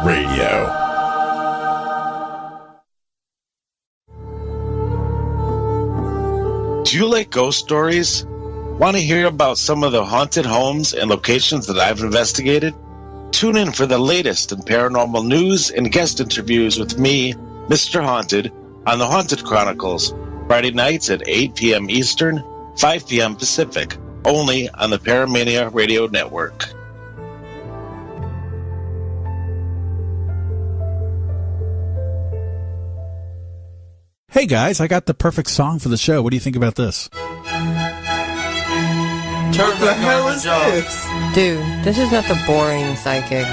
Radio. Do you like ghost stories? Want to hear about some of the haunted homes and locations that I've investigated? Tune in for the latest in paranormal news and guest interviews with me, Mr. Haunted, on the Haunted Chronicles, Friday nights at 8 p.m. Eastern, 5 p.m. Pacific, only on the Paramania Radio Network. Hey guys, I got the perfect song for the show. What do you think about this? What the hell is this? Dude, this is not the boring psychic.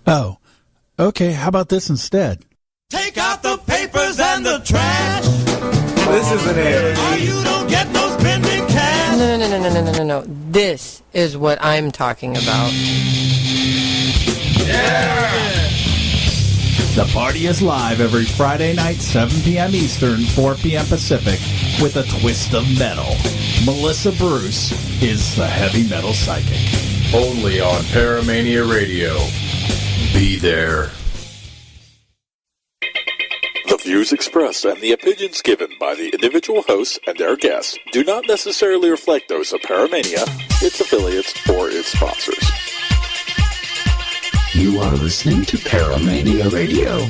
Oh, okay. How about this instead? Take out the papers and the trash. This isn't it. Or you don't get no spending cash. No. This is what I'm talking about. Yeah! The party is live every Friday night, 7 p.m. Eastern, 4 p.m. Pacific, with a twist of metal. Melissa Bruce is the heavy metal psychic. Only on Paramania Radio. Be there. The views expressed and the opinions given by the individual hosts and their guests do not necessarily reflect those of Paramania, its affiliates, or its sponsors. You are listening to Paramania Radio.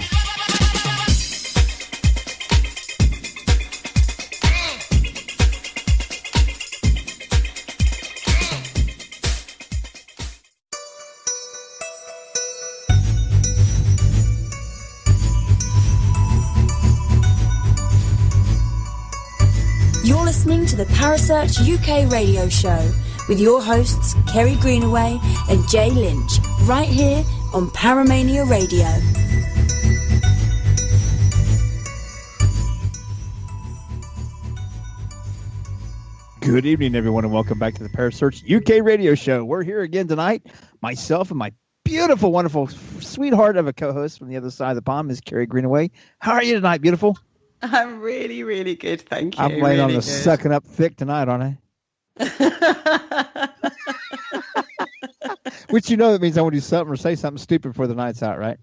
You're listening to the Parasearch UK radio show with your hosts Kerry Greenaway and Jay Lynch, right here on Paramania Radio. Good evening, everyone, and welcome back to the Parasearch UK radio show. We're here again tonight. Myself and my beautiful, wonderful sweetheart of a co-host from the other side of the pond, Miss Kerry Greenaway. How are you tonight, beautiful? I'm really, really good, thank you. I'm laying on the sucking up thick tonight, aren't I? Which you know that means I want to do something or say something stupid before the night's out, right?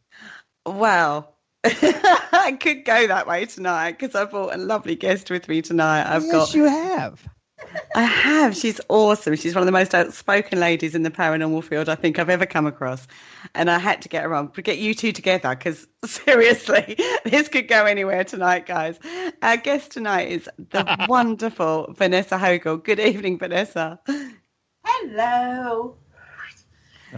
Well, I could go that way tonight because I brought a lovely guest with me tonight. Yes, you have. I have. She's awesome. She's one of the most outspoken ladies in the paranormal field I think I've ever come across. And I had to get her on to get you two together because seriously, this could go anywhere tonight, guys. Our guest tonight is the wonderful Vanessa Hogle. Good evening, Vanessa. Hello.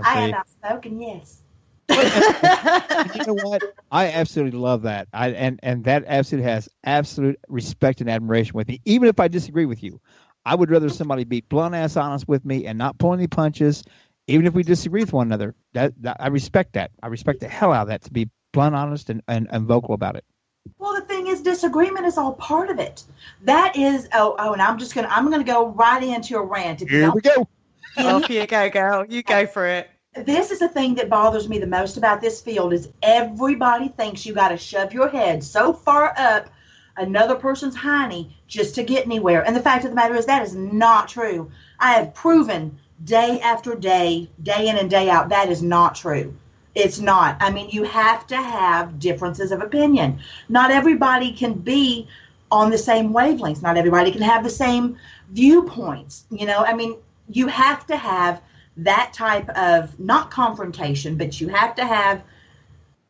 I am outspoken, yes. You know what? I absolutely love that. And that absolutely has absolute respect and admiration with me. Even if I disagree with you, I would rather somebody be blunt ass honest with me and not pull any punches, even if we disagree with one another. That I respect that. I respect the hell out of that, to be blunt, honest, and vocal about it. Well, the thing is, disagreement is all part of it. That is, and I'm gonna go right into a rant. Here we go. Off you go, girl. You go for it. This is the thing that bothers me the most about this field is everybody thinks you got to shove your head so far up another person's hiney just to get anywhere. And the fact of the matter is that is not true. I have proven day after day, day in and day out, that is not true. It's not. I mean, you have to have differences of opinion. Not everybody can be on the same wavelengths. Not everybody can have the same viewpoints. You know, I mean, you have to have that type of, not confrontation, but you have to have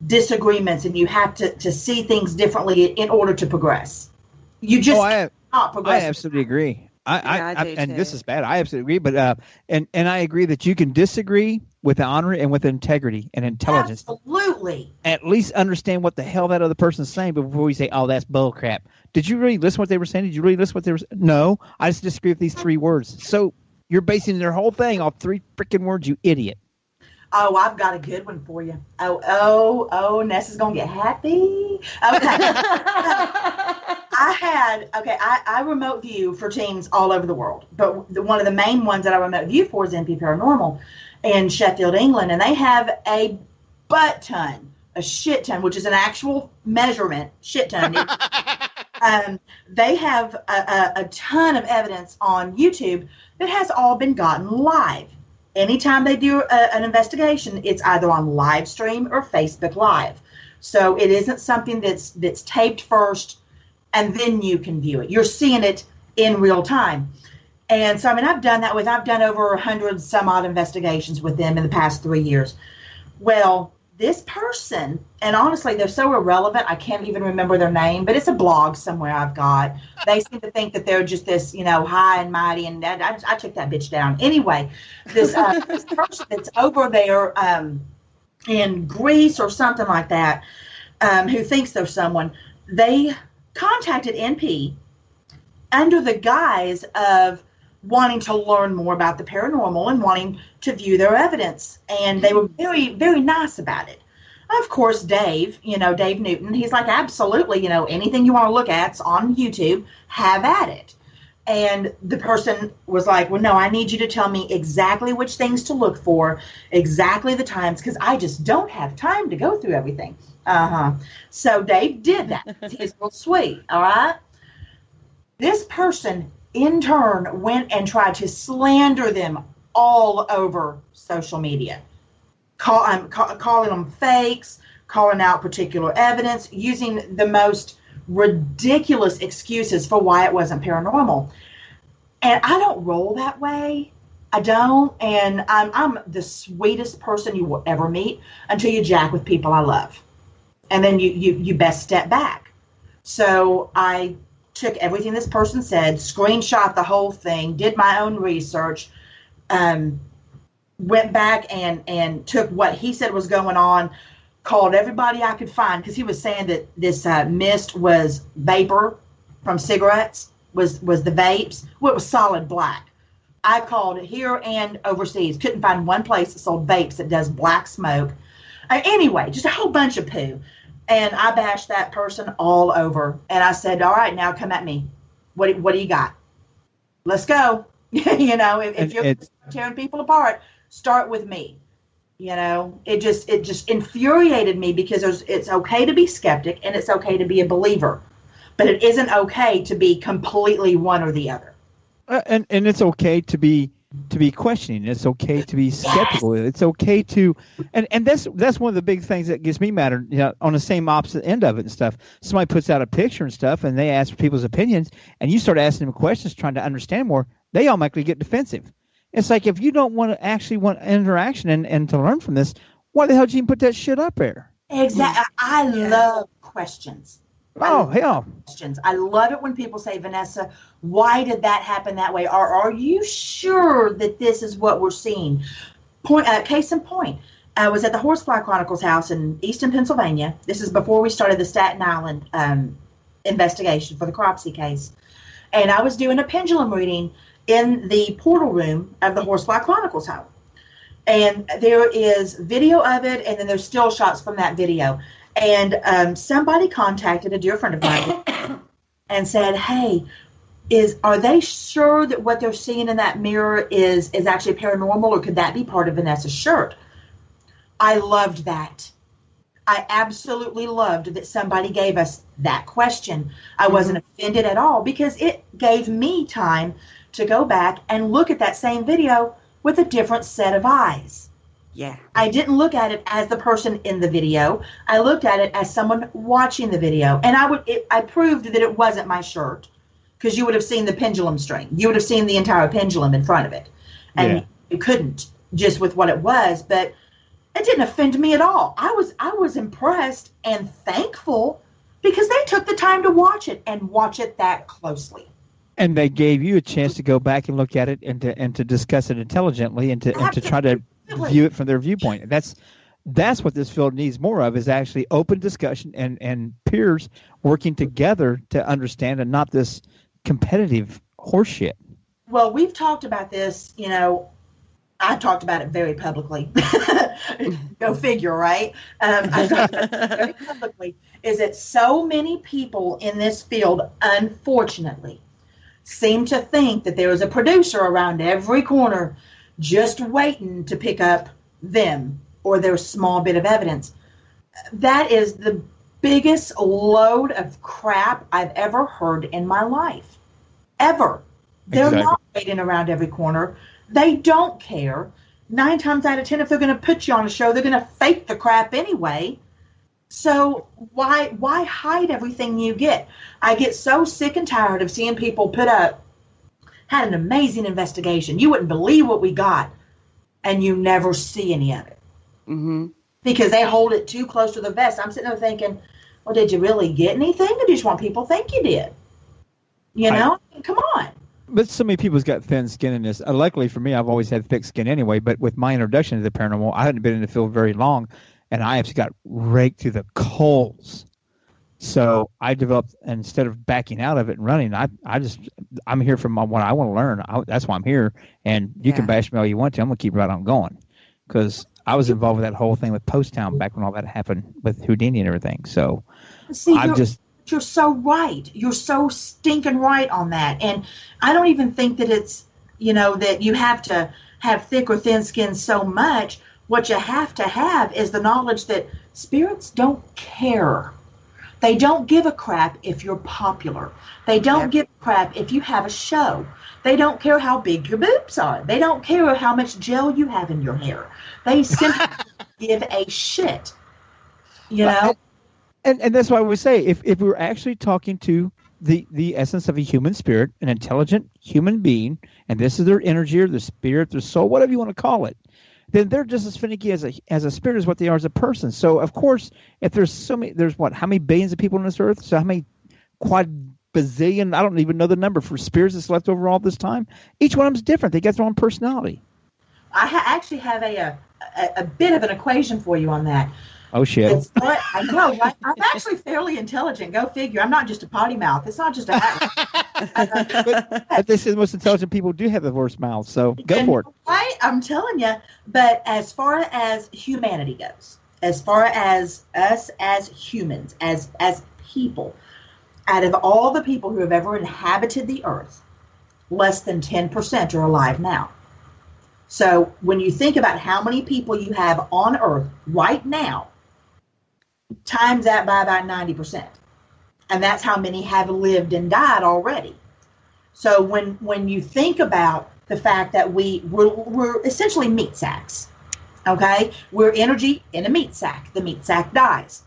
disagreements and you have to see things differently in order to progress. You just cannot progress. I absolutely agree. I do and too. this is bad. I absolutely agree, but and I agree that you can disagree with honor and with integrity and intelligence. Absolutely. At least understand what the hell that other person's saying before you say, "Oh, that's bull crap." Did you really listen to what they were saying? Did you really listen to what they were saying? No, I just disagree with these three words. So you're basing their whole thing off three freaking words, you idiot. Oh, I've got a good one for you. Oh, Nessa's going to get happy. Okay. I remote view for teams all over the world. But one of the main ones that I remote view for is MP Paranormal in Sheffield, England. And they have a butt ton, a shit ton, which is an actual measurement, shit ton. They have a ton of evidence on YouTube that has all been gotten live. anytime they do an investigation, it's either on live stream or Facebook Live. So it isn't something that's taped first and then you can view it. You're seeing it in real time. And so, I mean, I've done over 100 some odd investigations with them in the past 3 years. Well, this person, and honestly, they're so irrelevant, I can't even remember their name, but it's a blog somewhere I've got. They seem to think that they're just this, high and mighty, and I took that bitch down. Anyway, this person that's over there in Greece or something like that, who thinks they're someone, they contacted NP under the guise of wanting to learn more about the paranormal and wanting to view their evidence. And they were very, very nice about it. Of course, Dave Newton, he's like, absolutely, anything you want to look at's on YouTube, have at it. And the person was like, well, no, I need you to tell me exactly which things to look for, exactly the times, because I just don't have time to go through everything. So Dave did that. He's real sweet, all right? This person in turn went and tried to slander them all over social media, calling them fakes, calling out particular evidence, using the most ridiculous excuses for why it wasn't paranormal. And I don't roll that way. I don't. And I'm the sweetest person you will ever meet until you jack with people I love. And then you best step back. So I took everything this person said, screenshot the whole thing, did my own research, went back and took what he said was going on, called everybody I could find, because he was saying that this mist was vapor from cigarettes, was the vapes. Well, it was solid black. I called here and overseas. Couldn't find one place that sold vapes that does black smoke. Anyway, just a whole bunch of poo. And I bashed that person all over. And I said, all right, now come at me. What do you got? Let's go. If you're tearing people apart, start with me. It just infuriated me because it's okay to be skeptic and it's okay to be a believer. But it isn't okay to be completely one or the other. And it's okay to be questioning. It's okay to be skeptical. Yes. It's okay to, and that's one of the big things that gets me mad. On the same opposite end of it and stuff. Somebody puts out a picture and stuff, and they ask people's opinions, and you start asking them questions, trying to understand more. They automatically get defensive. It's like, if you don't want interaction and to learn from this, why the hell did you even put that shit up there? Exactly. I love questions. Oh, hell. Questions. I love it when people say, Vanessa, why did that happen that way? Or are you sure that this is what we're seeing? Case in point, I was at the Horsefly Chronicles house in Easton, Pennsylvania. This is before we started the Staten Island investigation for the Cropsey case. And I was doing a pendulum reading in the portal room of the Horsefly Chronicles home. And there is video of it, and then there's still shots from that video. And somebody contacted a dear friend of mine and said, hey, are they sure that what they're seeing in that mirror is actually paranormal, or could that be part of Vanessa's shirt? I loved that. I absolutely loved that somebody gave us that question. I wasn't offended at all, because it gave me time to go back and look at that same video with a different set of eyes. Yeah. I didn't look at it as the person in the video. I looked at it as someone watching the video. And I proved that it wasn't my shirt, because you would have seen the pendulum string. You would have seen the entire pendulum in front of it. And you couldn't, just with what it was. But it didn't offend me at all. I was impressed and thankful, because they took the time to watch it and watch it that closely. And they gave you a chance to go back and look at it and to discuss it intelligently and to try to view it from their viewpoint. That's what this field needs more of, is actually open discussion and peers working together to understand, and not this competitive horseshit. Well, we've talked about this, I talked about it very publicly. Go figure, right? I talked about it very publicly. Is that so many people in this field, unfortunately, seem to think that there is a producer around every corner just waiting to pick up them or their small bit of evidence. That is the biggest load of crap I've ever heard in my life. Ever. They're not waiting around every corner. They don't care. 9 times out of 10, if they're going to put you on a show, they're going to fake the crap anyway. So why hide everything you get? I get so sick and tired of seeing people put up, had an amazing investigation. You wouldn't believe what we got, and you never see any of it. Mm-hmm. Because they hold it too close to the vest. I'm sitting there thinking, well, did you really get anything, or do you just want people to think you did? You know? Come on. But so many people's got thin skin in this. Luckily for me, I've always had thick skin anyway. But with my introduction to the paranormal, I hadn't been in the field very long, and I actually got raked through the coals. So I developed, instead of backing out of it and running, I'm here for what I want to learn. That's why I'm here. And you can bash me all you want to. I'm going to keep right on going. Because I was involved with that whole thing with Post Town back when all that happened with Houdini and everything. So You're so right. You're so stinking right on that. And I don't even think that it's, that you have to have thick or thin skin so much. What you have to have is the knowledge that spirits don't care. They don't give a crap if you're popular. They don't give a crap if you have a show. They don't care how big your boobs are. They don't care how much gel you have in your hair. They simply give a shit. And that's why we say, if we're actually talking to the essence of a human spirit, an intelligent human being, and this is their energy or their spirit, their soul, whatever you want to call it, then they're just as finicky as a spirit as what they are as a person. So, of course, if there's how many billions of people on this earth? So how many bazillion, I don't even know the number, for spirits that's left over all this time? Each one of them is different. They get their own personality. I actually have a bit of an equation for you on that. Oh, shit. I know, right? I'm actually fairly intelligent. Go figure. I'm not just a potty mouth. It's not just a but they say the most intelligent people do have the worst mouths, so go for it. Right? I'm telling you. But as far as humanity goes, as far as us as humans, as people, out of all the people who have ever inhabited the earth, less than 10% are alive now. So when you think about how many people you have on earth right now, times that by about 90%. And that's how many have lived and died already. So when you think about the fact that we're essentially meat sacks, okay? We're energy in a meat sack. The meat sack dies,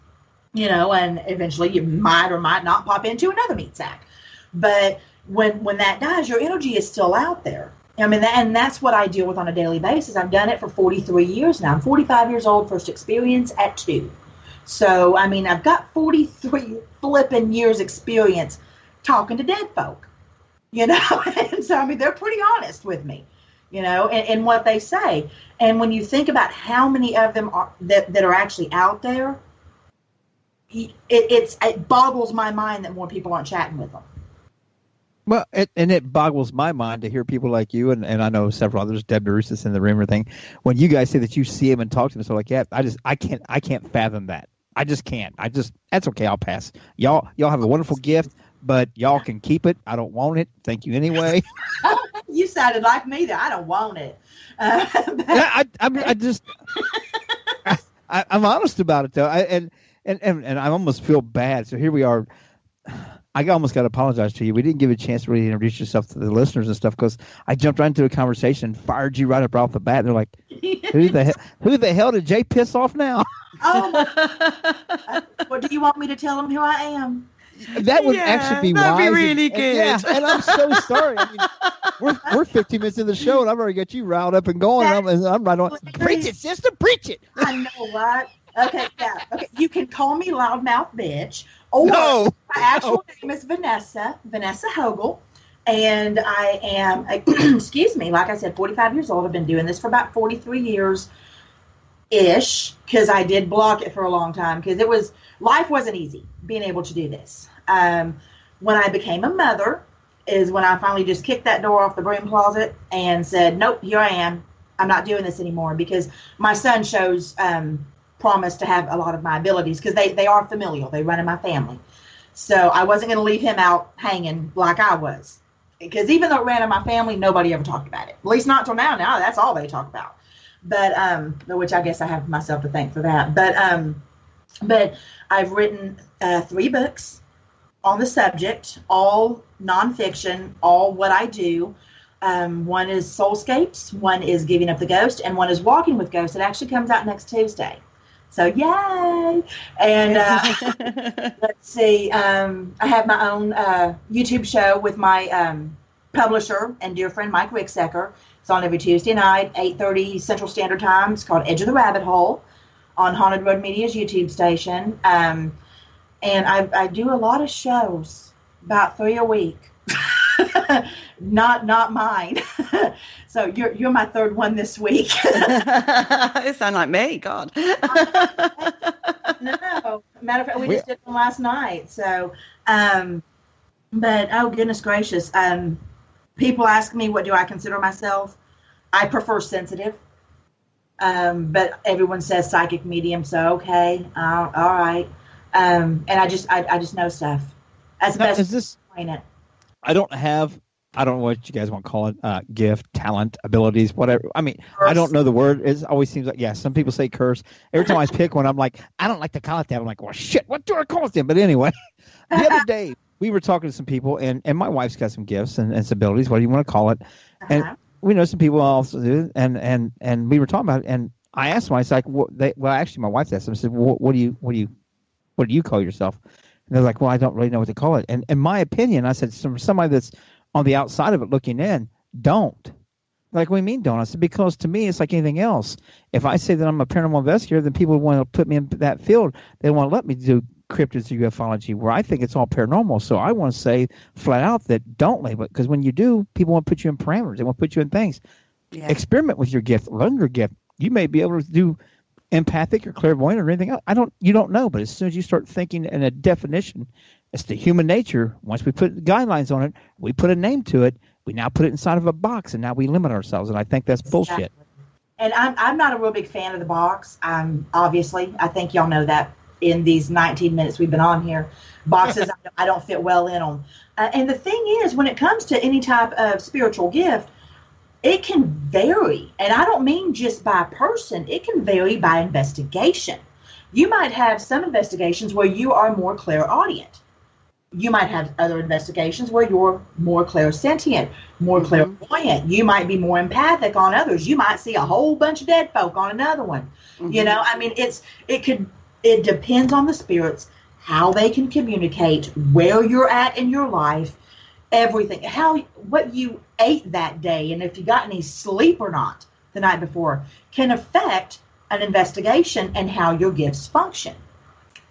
and eventually you might or might not pop into another meat sack. But when that dies, your energy is still out there. I mean, and that's what I deal with on a daily basis. I've done it for 43 years now. I'm 45 years old, first experience at 2. So, I mean, I've got 43 flipping years experience talking to dead folk, And so, I mean, they're pretty honest with me, and what they say. And when you think about how many of them are that are actually out there, it boggles my mind that more people aren't chatting with them. Well, it boggles my mind to hear people like you, and I know several others, Deb DeRusis in the room, everything. When you guys say that you see them and talk to them, so like, yeah, I can't fathom that. I just can't. That's okay. I'll pass. Y'all have a wonderful gift, but y'all can keep it. I don't want it. Thank you anyway. You sounded like me there. I don't want it. I'm honest about it though. And I almost feel bad. So here we are. I almost got to apologize to you. We didn't give you a chance to really introduce yourself to the listeners and stuff because I jumped right into a conversation and fired you right up off the bat. And they're like, who the hell did Jay piss off now? Oh, well, do you want me to tell them who I am? That would actually be wise. That'd be really good. And I'm so sorry. I mean, we're 15 minutes in the show, and I've already got you riled up and going. I'm right on. Preach it, sister, preach it. I know, right? Okay, yeah. Okay, you can call me loudmouth bitch, or my actual name is Vanessa Hogle, and I am, excuse me, like I said, 45 years old. I've been doing this for about 43 years. Ish, because I did block it for a long time because life wasn't easy being able to do this. When I became a mother is when I finally just kicked that door off the broom closet and said, nope, here I am. I'm not doing this anymore because my son shows promise to have a lot of my abilities because they are familial. They run in my family. So I wasn't going to leave him out hanging like I was because even though it ran in my family, nobody ever talked about it. At least not until now. Now that's all they talk about. But which I guess I have myself to thank for that. But I've written 3 books on the subject, all nonfiction, all what I do. One is Soulscapes, one is Giving Up the Ghost, and one is Walking with Ghosts. It actually comes out next Tuesday. So, yay! And let's see, I have my own YouTube show with my publisher and dear friend Mike Ricksecker. It's on every Tuesday night, 8:30 Central Standard Time. It's called Edge of the Rabbit Hole on Haunted Road Media's YouTube station. And I do a lot of shows, about 3 a week. Not mine. So you're my third one this week. You sound like me, God. No, matter of fact, we just did one last night. So, but oh goodness gracious, people ask me what do I consider myself. I prefer sensitive, but everyone says psychic medium. So okay, all right, and I just know stuff. That's the best way to explain it. I don't know what you guys want to call it, gift, talent, abilities, whatever. I mean, curse. I don't know the word. It always seems like, some people say curse. Every time I pick one, I'm like, I don't like to call it that. I'm like, well, shit, what do I call it then? But anyway, the other day, we were talking to some people, and my wife's got some gifts and some abilities, what do you want to call it? And we know some people also do, and we were talking about it, and I asked them, I was like, actually, my wife asked them, I said, what do you call yourself? And they're like, well, I don't really know what to call it. And in my opinion, I said, somebody that's on the outside of it looking in, don't. Like, what do you mean don't? I said, because to me, it's like anything else. If I say that I'm a paranormal investigator, then people want to put me in that field. They want to let me do cryptids or ufology, where I think it's all paranormal. So I want to say flat out that don't label it, because when you do, people want to put you in parameters. They want to put you in things. Yeah. Experiment with your gift. Learn your gift. You may be able to do empathic or clairvoyant or anything else. You don't know, but as soon as you start thinking in a definition, it's the human nature. Once we put guidelines on it, we put a name to it. We now put it inside of a box, and now we limit ourselves. And I think that's bullshit. And I'm not a real big fan of the box. Obviously, I think y'all know that in these 19 minutes we've been on here. Boxes, I don't fit well in them. And the thing is, when it comes to any type of spiritual gift, it can vary. And I don't mean just by person. It can vary by investigation. You might have some investigations where you are more clairaudient. You might have other investigations where you're more clairsentient, more clairvoyant. You might be more empathic on others. You might see a whole bunch of dead folk on another one. You know, I mean, it depends on the spirits, how they can communicate, where you're at in your life, everything, what you ate that day, and if you got any sleep or not the night before can affect an investigation and how your gifts function.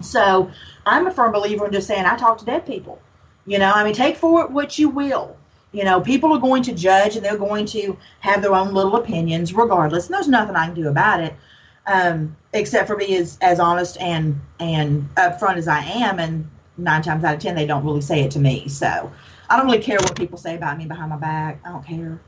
So I'm a firm believer in just saying, I talk to dead people. You know, I mean, take for it what you will. You know, people are going to judge, and they're going to have their own little opinions regardless. And there's nothing I can do about it, except for be as honest and upfront as I am. And 9 times out of 10, they don't really say it to me. So I don't really care what people say about me behind my back. I don't care.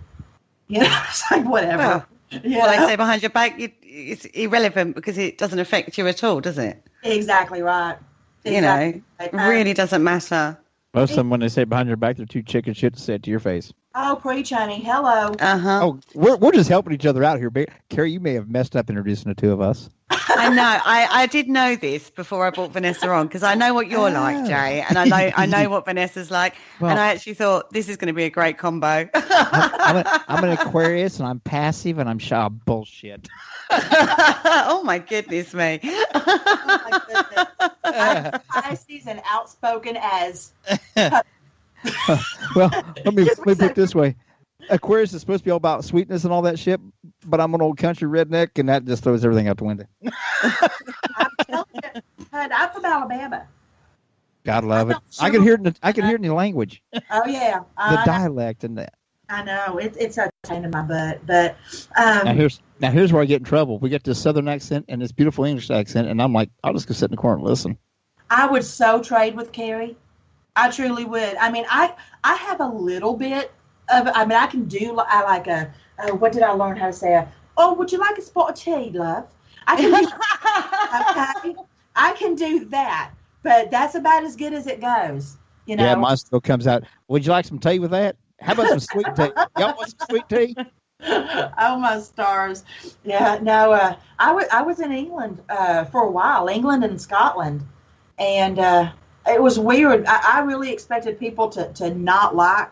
You know, it's like whatever. Well, what they say behind your back, it's irrelevant because it doesn't affect you at all, does it? Exactly right. Exactly. You know, it really doesn't matter. Most of them, when they say behind your back, they're too chicken shit to say it to your face. Oh, preach, honey. Hello. Oh, we're just helping each other out here. Kerry, you may have messed up introducing the two of us. I know. I did know this before I brought Vanessa on, because I know what you're like, Jay, and I know what Vanessa's like, and I actually thought this is going to be a great combo. I'm an Aquarius, and I'm passive, and I'm shy. Bullshit. Oh my goodness me! Oh my goodness. I'm Pisces and outspoken as. Well, let me put it this way. Aquarius is supposed to be all about sweetness and all that shit, but I'm an old country redneck, and that just throws everything out the window. I'm telling you, I'm from Alabama. God love it. I can hear it in the language. Oh yeah, the dialect and that. I know it's a pain in my butt, but now here's where I get in trouble. We get this Southern accent and this beautiful English accent, and I'm like, I'll just go sit in the corner and listen. I would so trade with Kerry. I truly would. I mean, I have a little bit of. I mean, I can do. I like a. What did I learn how to say? Would you like a spot of tea, love? I can do. Okay, I can do that, but that's about as good as it goes. You know. Yeah, mine still comes out. Would you like some tea with that? How about some sweet tea? Y'all want some sweet tea? Oh my stars! Yeah, no. I was in England for a while, England and Scotland, and it was weird. I really expected people to not like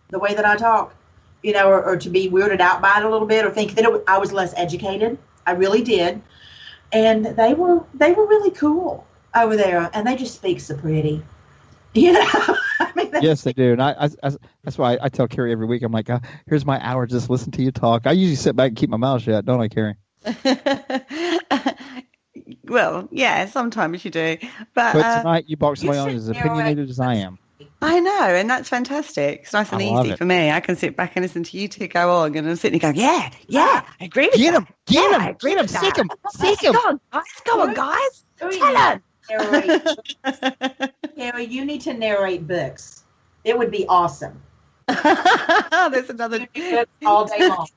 the way that I talk, or to be weirded out by it a little bit, or think that I was less educated. I really did. And they were really cool over there, and they just speak so pretty. I mean, yes, they do. And I that's why I tell Kerry every week, I'm like, here's my hour, just listen to you talk. I usually sit back and keep my mouth shut, don't I, Kerry? Well, yeah, sometimes you do. But tonight you brought somebody on as opinionated as I am. I know, and that's fantastic. It's nice and easy for me. I can sit back and listen to you two go on, and I'm sitting and go, yeah, I agree with you. Get him, sick him. Go on, guys. Tell him. Kerry, you need to narrate books. It would be awesome. There's another all day long.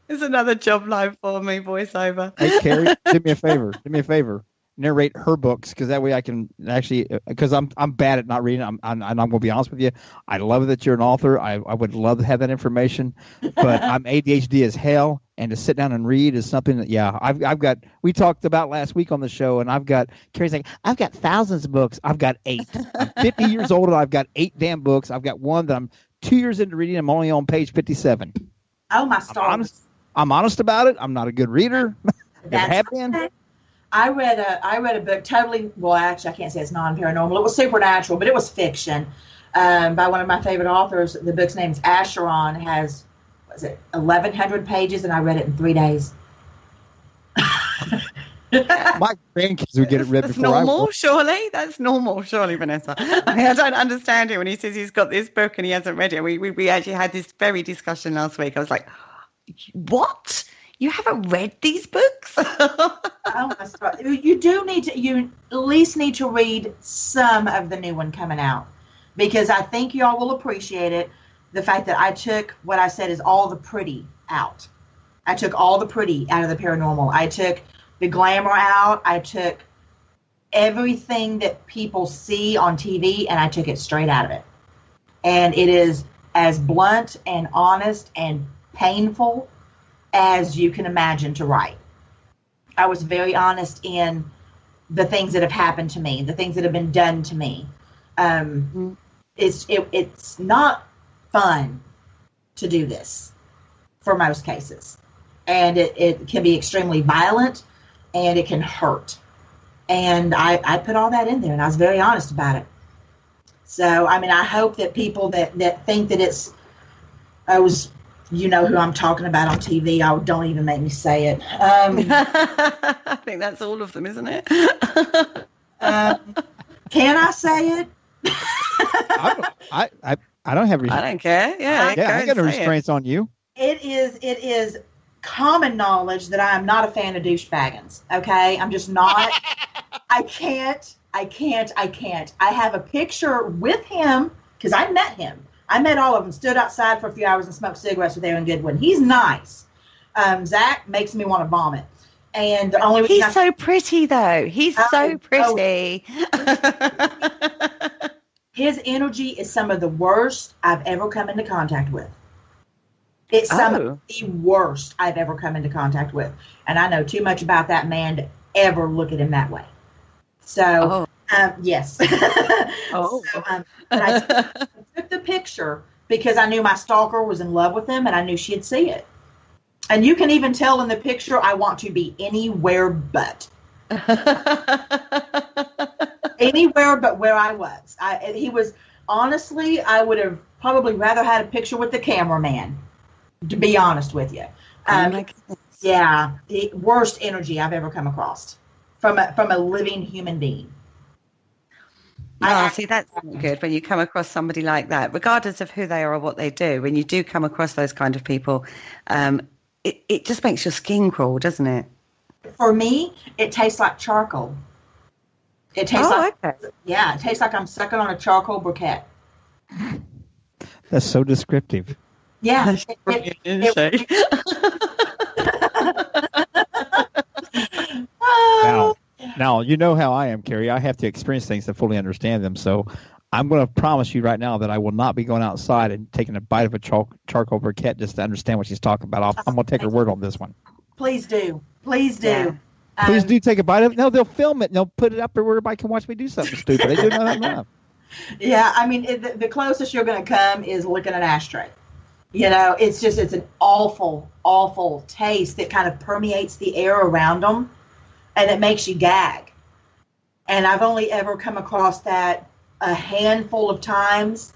There's another job line for me, voiceover. Hey, Kerry, do me a favor. Narrate her books, because that way I can actually, because I'm bad at not reading. I'm going to be honest with you. I love that you're an author. I would love to have that information, but I'm ADHD as hell, and to sit down and read is something that, I've got. We talked about last week on the show, and Kerry's like, I've got thousands of books. I've got 8. I'm 50 years old, and I've got 8 damn books. I've got one that I'm 2 years into reading. I'm only on page 57. Oh my stars! I'm honest about it. I'm not a good reader. Never have been. I read a book totally, well, actually I can't say it's non-paranormal. It was supernatural, but it was fiction by one of my favorite authors. The book's name is Acheron. It has, 1,100 pages, and I read it in 3 days. My grandkids would get it read before normal, I would. Surely? That's normal, surely, Vanessa. I don't understand it when he says he's got this book and he hasn't read it. We actually had this very discussion last week. I was like, what? You haven't read these books? Oh my God. You at least need to read some of the new one coming out, because I think y'all will appreciate it. The fact that I took what I said is all the pretty out. I took all the pretty out of the paranormal. I took the glamour out. I took everything that people see on TV, and I took it straight out of it. And it is as blunt and honest and painful as you can imagine to write. I was very honest in the things that have happened to me, the things that have been done to me. It's not fun to do this for most cases. And it can be extremely violent, and it can hurt. And I put all that in there, and I was very honest about it. So, I mean, I hope that people that think that you know who I'm talking about on TV. Don't even make me say it. I think that's all of them, isn't it? Can I say it? I don't have restraints. I don't care. Yeah, I got no restraints on you. It is common knowledge that I am not a fan of douchebaggins. Okay, I'm just not. I can't. I have a picture with him because I met him. I met all of them, stood outside for a few hours and smoked cigarettes with Aaron Goodwin. He's nice. Zach makes me want to vomit. And the only he's so pretty, though. He's so pretty. His energy is some of the worst I've ever come into contact with. It's some of the worst I've ever come into contact with. And I know too much about that man to ever look at him that way. So, yes. But I took the picture because I knew my stalker was in love with him, and I knew she'd see it. And you can even tell in the picture I want to be anywhere but. Anywhere but where I was. He was, honestly, I would have probably rather had a picture with the cameraman, to be honest with you. Yeah, the worst energy I've ever come across from a living human being. See, that's good when you come across somebody like that, regardless of who they are or what they do. When you do come across those kind of people, it just makes your skin crawl, doesn't it? For me, it tastes like charcoal. It tastes it tastes like I'm sucking on a charcoal briquette. That's so descriptive. Yeah. Now, you know how I am, Kerry. I have to experience things to fully understand them. So I'm going to promise you right now that I will not be going outside and taking a bite of a charcoal briquette just to understand what she's talking about. I'm going to take her word on this one. Please do. Please do. Yeah. Please do take a bite of it. No, they'll film it and they'll put it up there where everybody can watch me do something stupid. They do know that enough. Yeah, I mean, the closest you're going to come is licking an ashtray. You know, it's an awful, awful taste that kind of permeates the air around them, and it makes you gag. And I've only ever come across that a handful of times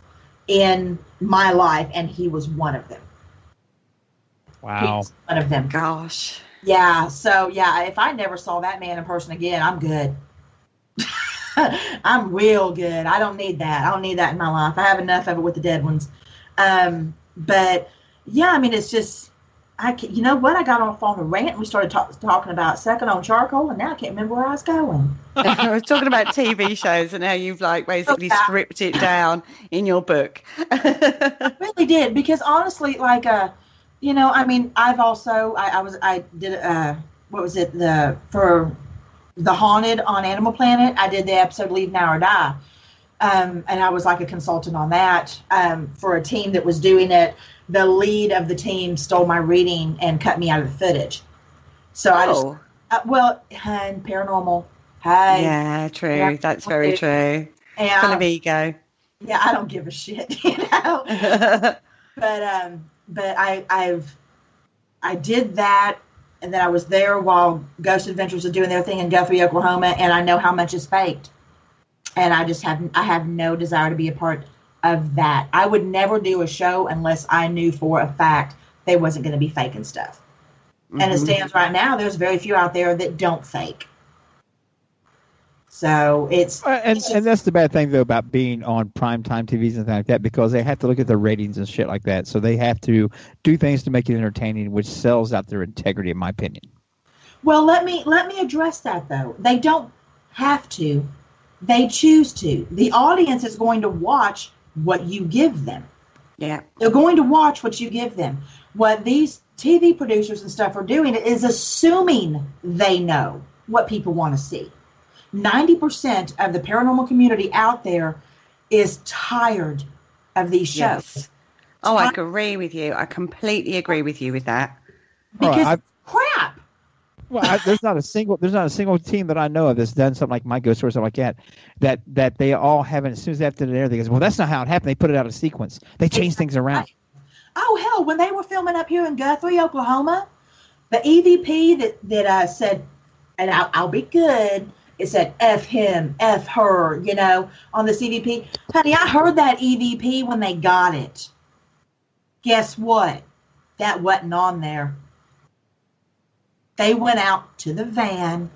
in my life, and he was one of them. Wow. One of them. Gosh. Yeah. So, yeah, if I never saw that man in person again, I'm good. I'm real good. I don't need that. I don't need that in my life. I have enough of it with the dead ones. But, yeah, I mean, it's just, you know what? I got off on a rant and we started talking about sucking on charcoal, and now I can't remember where I was going. I was talking about TV shows and how you've like basically stripped it down in your book. I really did, because honestly, like, you know, I mean, I've also, I did, what was it, for The Haunted on Animal Planet, I did the episode Leave Now or Die. And I was like a consultant on that for a team that was doing it. The lead of the team stole my reading and cut me out of the footage. So I just, and paranormal. Hey. Yeah, true. Yeah, that's very true. And full of ego. Yeah, I don't give a shit, you know. But I did that, and then I was there while Ghost Adventures was doing their thing in Guthrie, Oklahoma, and I know how much is faked. And I have no desire to be a part of that. I would never do a show unless I knew for a fact they wasn't going to be faking stuff. Mm-hmm. And it stands right now, there's very few out there that don't fake. So and that's the bad thing though about being on primetime TVs and things like that, because they have to look at the ratings and shit like that. So they have to do things to make it entertaining, which sells out their integrity, in my opinion. Well, let me address that though. They don't have to. They choose to. The audience is going to watch what you give them. Yeah. They're going to watch what you give them. What these TV producers and stuff are doing is assuming they know what people want to see. 90% of the paranormal community out there is tired of these shows. Yes. Oh, I agree with you. I completely agree with you with that. Because crap. Well, there's not a single team that I know of that's done something like my ghost story or something like that they all haven't. As soon as they have to do everything, goes, well, that's not how it happened. They put it out of sequence. They change things around. Oh hell, when they were filming up here in Guthrie, Oklahoma, the EVP that said, and I'll be good. It said F him, F her, you know, on this EVP. Honey, I heard that EVP when they got it. Guess what? That wasn't on there. They went out to the van,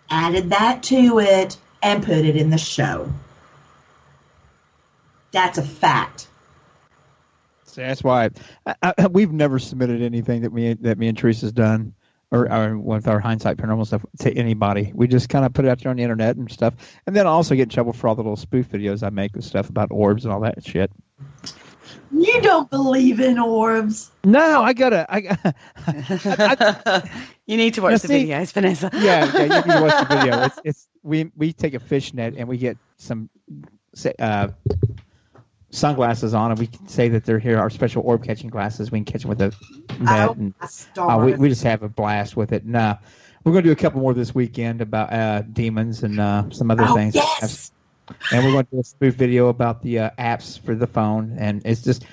added that to it, and put it in the show. That's a fact. So that's why we've never submitted anything that me and Teresa's done, or with our Hindsight Paranormal stuff, to anybody. We just kind of put it out there on the internet and stuff, and then I also get in trouble for all the little spoof videos I make with stuff about orbs and all that shit. You don't believe in orbs? No, you need to watch the videos, Vanessa. Yeah, you need to watch the video. It's we take a fishnet and we get some sunglasses on, and we can say that they're here, our special orb catching glasses. We can catch them with a net, and we just have a blast with it. And we're going to do a couple more this weekend about demons and some other things. Yes. And we're going to do a spoof video about the apps for the phone, and it's just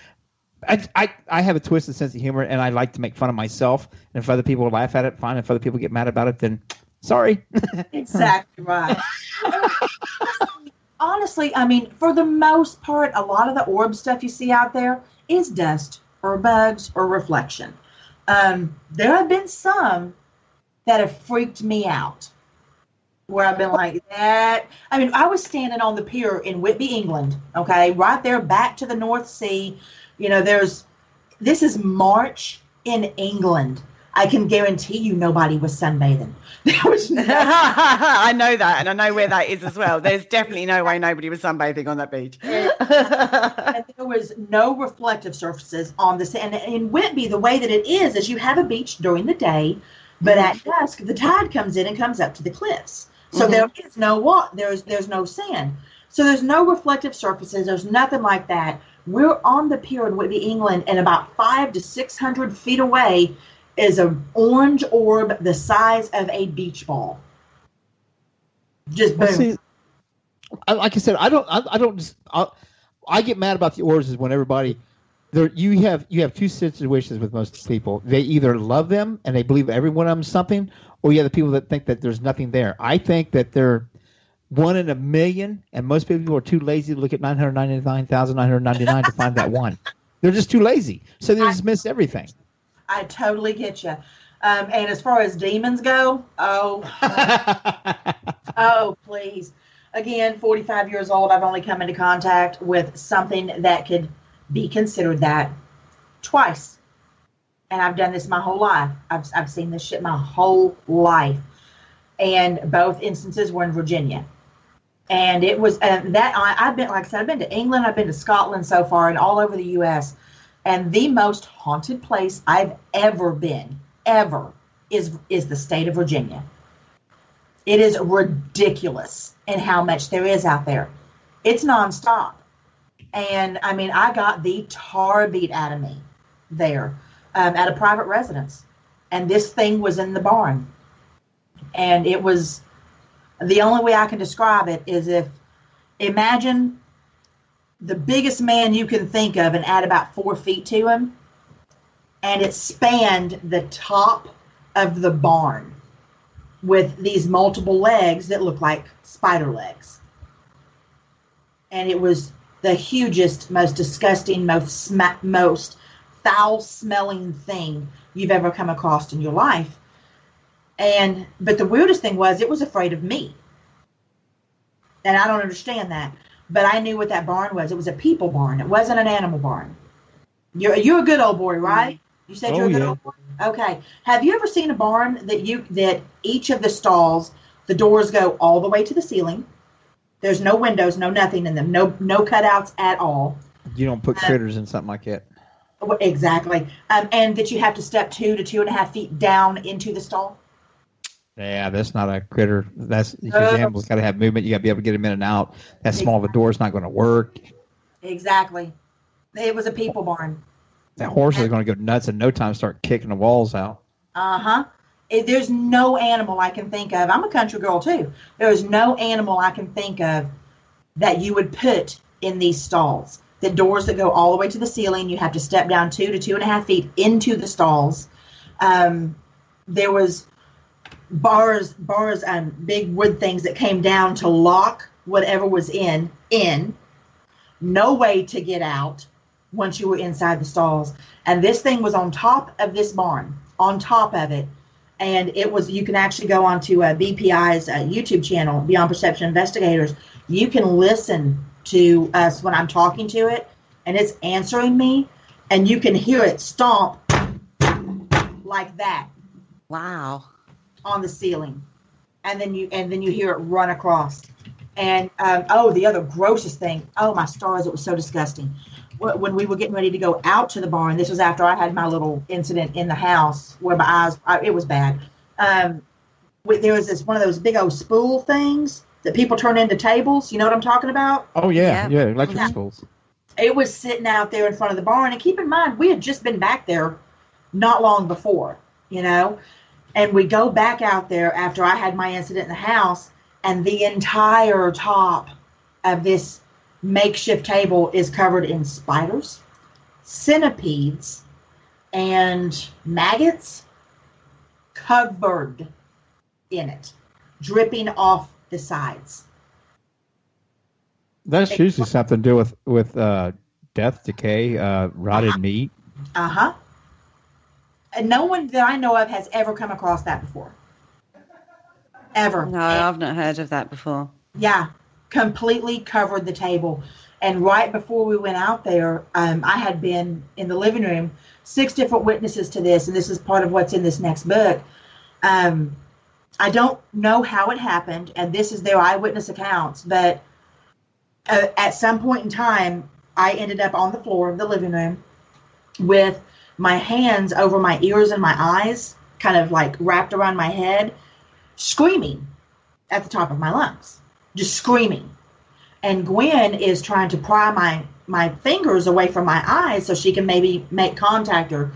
I have a twisted sense of humor, and I like to make fun of myself. And if other people laugh at it, fine. If other people get mad about it, then sorry. Exactly right. Honestly, I mean, for the most part, a lot of the orb stuff you see out there is dust or bugs or reflection. There have been some that have freaked me out, where I've been like that. I mean, I was standing on the pier in Whitby, England, okay, right there back to the North Sea. You know, this is March in England. I can guarantee you nobody was sunbathing. There was no. I know that, and I know where that is as well. There's definitely no way nobody was sunbathing on that beach. And there was no reflective surfaces on the sand. And in Whitby, the way that it is you have a beach during the day, but at dusk, the tide comes in and comes up to the cliffs. So there is no water. There's no sand. So there's no reflective surfaces. There's nothing like that. We're on the pier in Whitby, England, and about 500 to 600 feet away is an orange orb the size of a beach ball. Just boom. See, like I said, I get mad about the orbs is when everybody You have two situations with most people. They either love them and they believe every one of them is something, or you have the people that think that there's nothing there. I think that they're 1 in a million, and most people are too lazy to look at 999,999 to find that one. They're just too lazy, so they just miss everything. I totally get you. And as far as demons go, oh, please. Again, 45 years old, I've only come into contact with something that could be considered that twice. And I've done this my whole life. I've seen this shit my whole life. And both instances were in Virginia. And it was I've been, like I said, I've been to England, I've been to Scotland so far, and all over the U.S. And the most haunted place I've ever been, is the state of Virginia. It is ridiculous in how much there is out there. It's nonstop. And I mean, I got the tar beat out of me there at a private residence. And this thing was in the barn. And it was, the only way I can describe it is imagine the biggest man you can think of and add about 4 feet to him. And it spanned the top of the barn with these multiple legs that look like spider legs. And it was the hugest, most disgusting, most foul-smelling thing you've ever come across in your life. But the weirdest thing was, it was afraid of me. And I don't understand that. But I knew what that barn was. It was a people barn. It wasn't an animal barn. You're a good old boy, right? You said you're a good old boy? Okay. Have you ever seen a barn that each of the stalls, the doors go all the way to the ceiling? There's no windows, no nothing in them, no cutouts at all. You don't put critters in something like that. Exactly. And that you have to step 2 to 2.5 feet down into the stall? Yeah, that's not a critter. That's because the animal's got to have movement. You got to be able to get them in and out. That small of a door is not going to work. Exactly. It was a people barn. That horse is going to go nuts in no time, start kicking the walls out. Uh-huh. There's no animal I can think of. I'm a country girl, too. There's no animal I can think of that you would put in these stalls. The doors that go all the way to the ceiling, you have to step down 2 to 2.5 feet into the stalls. There was bars, big wood things that came down to lock whatever was in. No way to get out once you were inside the stalls. And this thing was on top of this barn, on top of it. And it was, you can actually go onto BPI's YouTube channel, Beyond Perception Investigators. You can listen to us when I'm talking to it, and it's answering me, and you can hear it stomp like that. Wow. On the ceiling. And then you hear it run across. And the other grossest thing, oh my stars, it was so disgusting. When we were getting ready to go out to the barn, this was after I had my little incident in the house where my eyes, it was bad. There was one of those big old spool things that people turn into tables. You know what I'm talking about? Oh, yeah, electric spools. It was sitting out there in front of the barn. And keep in mind, we had just been back there not long before, And we go back out there after I had my incident in the house, and the entire top of this makeshift table is covered in spiders, centipedes, and maggots covered in it, dripping off the sides. That's usually something to do with death, decay, rotted meat. Uh-huh. And no one that I know of has ever come across that before. Ever. No, I've not heard of that before. Yeah, completely covered the table. And right before we went out there, I had been in the living room, 6 different witnesses to this, and this is part of what's in this next book. I don't know how it happened, and this is their eyewitness accounts, but at some point in time, I ended up on the floor of the living room with my hands over my ears and my eyes, kind of like wrapped around my head, screaming at the top of my lungs, just screaming. And Gwen is trying to pry my fingers away from my eyes so she can maybe make contact or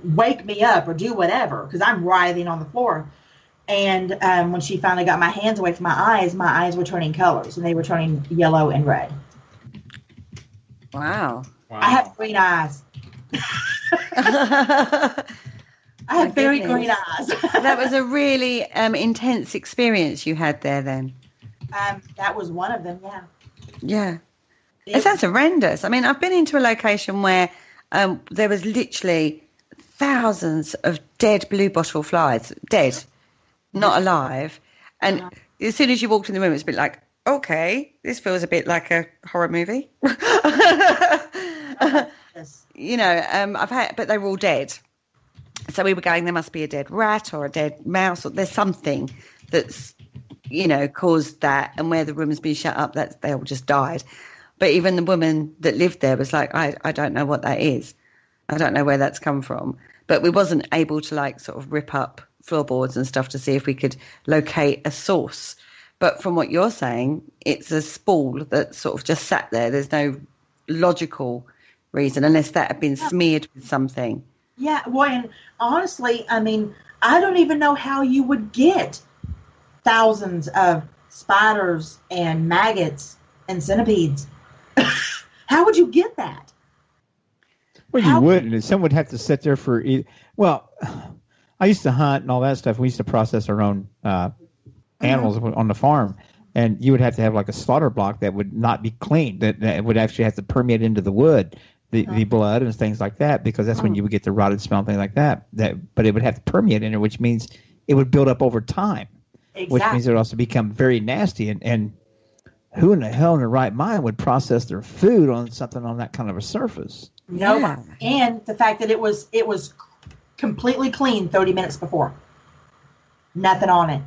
wake me up or do whatever, because I'm writhing on the floor. And when she finally got my hands away from my eyes were turning colors, and they were turning yellow and red. Wow. I have green eyes. I have very green eyes. That was a really intense experience you had there then. That was one of them, yeah. Yeah. It sounds horrendous. I mean, I've been into a location where there was literally thousands of dead blue bottle flies, dead, not alive. And as soon as you walked in the room, it's a bit like, okay, this feels a bit like a horror movie. You know, but they were all dead. So we were going, there must be a dead rat or a dead mouse, or there's something that's, you know, caused that. And where the room's been shut up, that they all just died. But even the woman that lived there was like, I don't know what that is. I don't know where that's come from. But we wasn't able to like sort of rip up floorboards and stuff to see if we could locate a source. But from what you're saying, it's a spool that sort of just sat there. There's no logical reason unless that had been smeared with something. Yeah, well, and honestly, I mean, I don't even know how you would get thousands of spiders and maggots and centipedes. How would you get that? Well, you wouldn't. Someone would have to sit there for. Well, I used to hunt and all that stuff. We used to process our own animals on the farm, and you would have to have like a slaughter block that would not be clean. That would actually have to permeate into the wood, the blood and things like that, because that's when you would get the rotted smell and things like that. But it would have to permeate in there, which means it would build up over time, which means it would also become very nasty. And who in the hell in their right mind would process their food on something on that kind of a surface? No, yeah. And the fact that it was completely clean 30 minutes before. Nothing on it.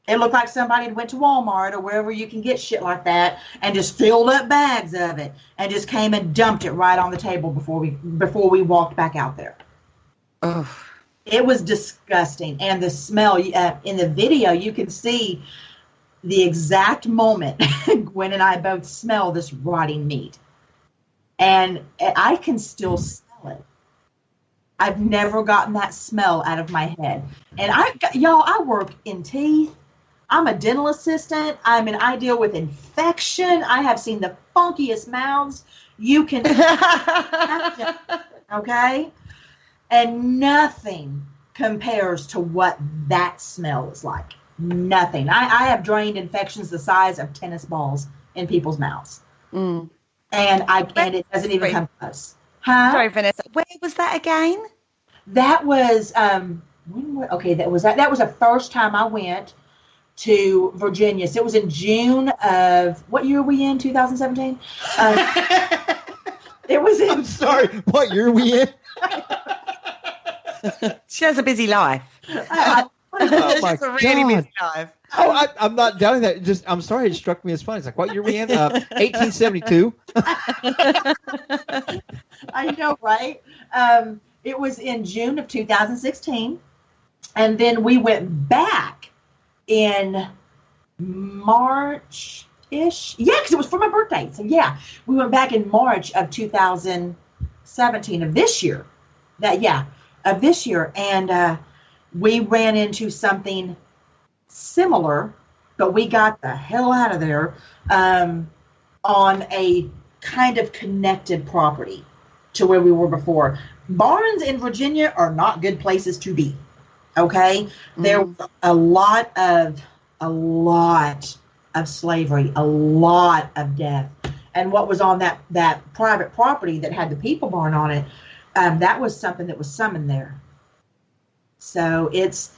It looked like somebody had went to Walmart or wherever you can get shit like that and just filled up bags of it and just came and dumped it right on the table before we walked back out there. Oh. It was disgusting. And the smell, in the video, you can see the exact moment Gwen and I both smell this rotting meat. And I can still smell it. I've never gotten that smell out of my head. And I work in teeth. I'm a dental assistant. I deal with infection. I have seen the funkiest mouths you can imagine. Okay? And nothing compares to what that smell is like. Nothing. I have drained infections the size of tennis balls in people's mouths. Mm. And it doesn't even come close. Huh? Sorry, Vanessa. Where was that again? That was that was the first time I went to Virginia. So it was in June of what year are we in? 2017. It was in. I'm sorry. What year are we in? She has a busy life. Oh my She's a really busy life. Oh, I'm not doubting that. I'm sorry. It struck me as funny. It's like, what year we in? 1872. I know, right? It was in June of 2016, and then we went back in March-ish. Yeah, because it was for my birthday. So yeah, we went back in March of 2017 of this year. Of this year, and we ran into something similar, but we got the hell out of there on a kind of connected property to where we were before. Barns in Virginia are not good places to be. Okay, there was a lot of slavery, a lot of death, and what was on that private property that had the people barn on it, that was something that was summoned there. So it's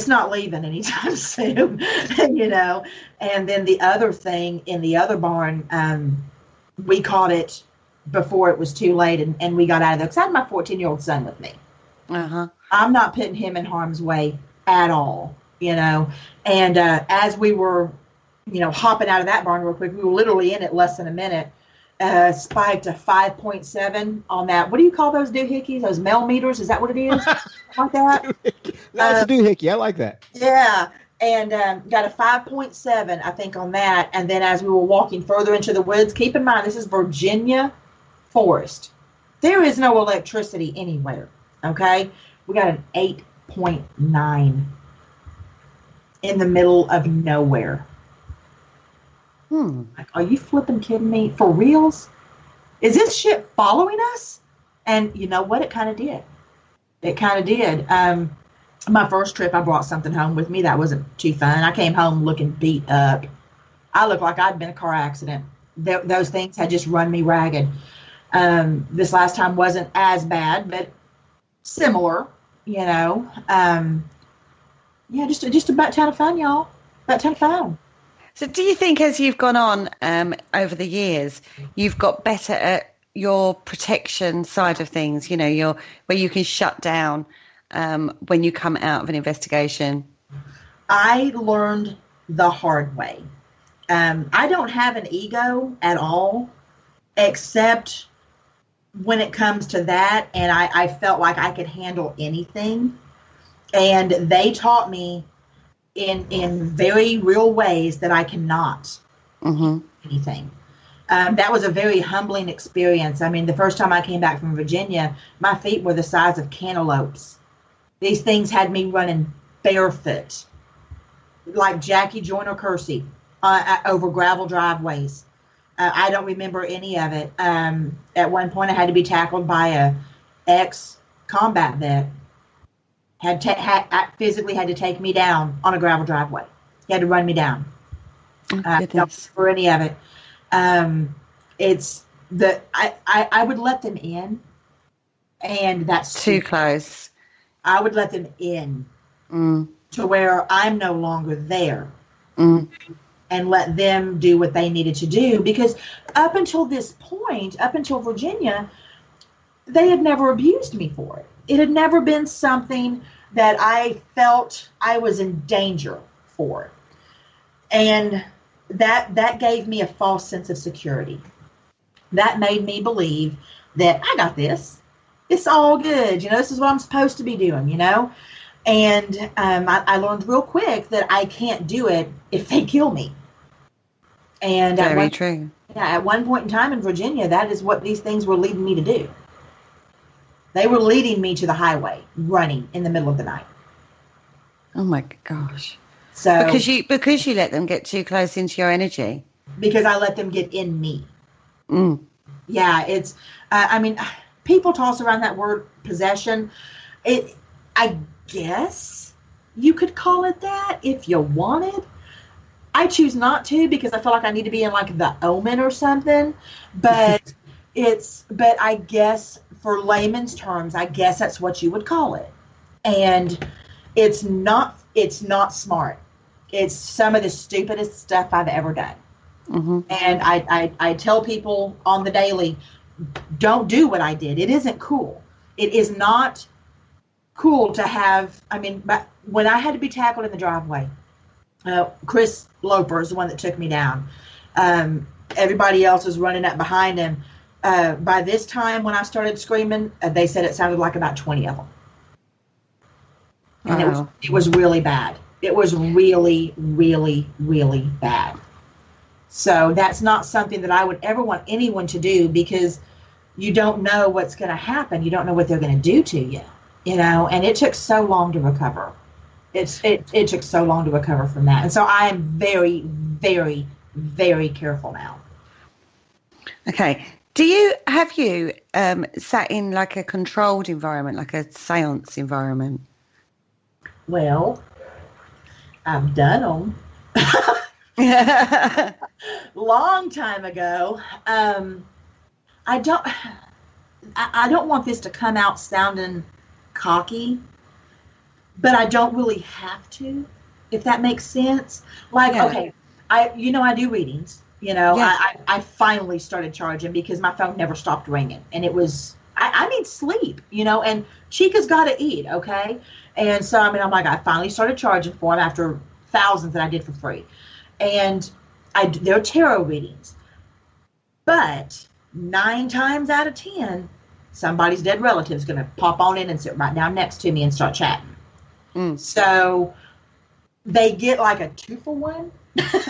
not leaving anytime soon, you know. And then the other thing in the other barn, we caught it before it was too late, and we got out of there because I had my 14-year-old son with me. Uh-huh. I'm not putting him in harm's way at all, you know. And as we were, you know, hopping out of that barn real quick, we were literally in it less than a minute. Spiked a 5.7 on that. What do you call those doohickeys? Those mel meters? Is that what it is? Like that? That's a doohickey. I like that. Yeah. And got a 5.7, I think, on that. And then as we were walking further into the woods, keep in mind, this is Virginia forest. There is no electricity anywhere. Okay? We got an 8.9 in the middle of nowhere. Like, are you flipping kidding me? For reals? Is this shit following us? And you know what? It kind of did. It kind of did. My first trip, I brought something home with me that wasn't too fun. I came home looking beat up. I looked like I'd been in a car accident. Those things had just run me ragged. This last time wasn't as bad, but similar, you know. Yeah, just about ton of fun, y'all. About ton of fun. So do you think as you've gone on over the years, you've got better at your protection side of things, you know, where you can shut down when you come out of an investigation? I learned the hard way. I don't have an ego at all, except when it comes to that, and I felt like I could handle anything. And they taught me in very real ways that I cannot anything. That was a very humbling experience. I mean, the first time I came back from Virginia, my feet were the size of cantaloupes. These things had me running barefoot, like Jackie Joyner Kersey, over gravel driveways. I don't remember any of it. At one point, I had to be tackled by a ex-combat vet. Physically had to take me down on a gravel driveway. He had to run me down. Don't remember any of it. I would let them in, and that's too close. I would let them in to where I'm no longer there, and let them do what they needed to do. Because up until this point, up until Virginia, they had never abused me for it. It had never been something that I felt I was in danger for. And that gave me a false sense of security. That made me believe that I got this. It's all good. You know, this is what I'm supposed to be doing, you know. And I learned real quick that I can't do it if they kill me. And very true. Yeah, at one point in time in Virginia, that is what these things were leading me to do. They were leading me to the highway, running in the middle of the night. Oh my gosh! So because you let them get too close into your energy. Because I let them get in me. Yeah, it's. I mean, people toss around that word possession. I guess you could call it that if you wanted. I choose not to because I feel like I need to be in like the Omen or something. But but I guess for layman's terms, I guess that's what you would call it. And it's not smart. It's some of the stupidest stuff I've ever done. And I tell people on the daily, don't do what I did. It isn't cool. It is not cool to have, I mean, when I had to be tackled in the driveway, Chris Loper is the one that took me down. Everybody else was running up behind him. By this time, when I started screaming, they said it sounded like about 20 of them. And it was really bad. It was really, really, really bad. So that's not something that I would ever want anyone to do because you don't know what's going to happen. You don't know what they're going to do to you, you know. And it took so long to recover. It took so long to recover from that. And so I am very, very, very careful now. Okay. Have you sat in like a controlled environment, like a seance environment? Well, I've done them. Long time ago. I don't want this to come out sounding cocky, but I don't really have to, if that makes sense. Like, okay, I do readings. You know, I finally started charging because my phone never stopped ringing. And it was, I need sleep, you know, and Chica's got to eat, okay? And so, I mean, I'm like, I finally started charging for them after thousands that I did for free. And they're tarot readings. But 9 times out of 10, somebody's dead relative is going to pop on in and sit right down next to me and start chatting. So they get like a 2-for-1.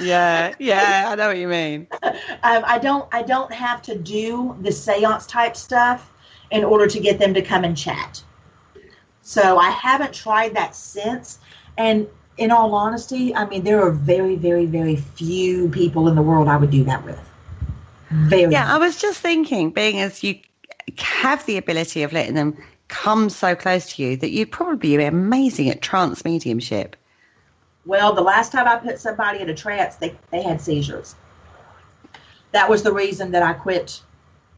Yeah, I know what you mean. I don't have to do the seance type stuff in order to get them to come and chat. So I haven't tried that since. And in all honesty, I mean, there are very, very, very few people in the world I would do that with. Very. Yeah, I was just thinking, being as have the ability of letting them come so close to you that you'd probably be amazing at trance mediumship. Well, the last time I put somebody in a trance, they had seizures. That was the reason that I quit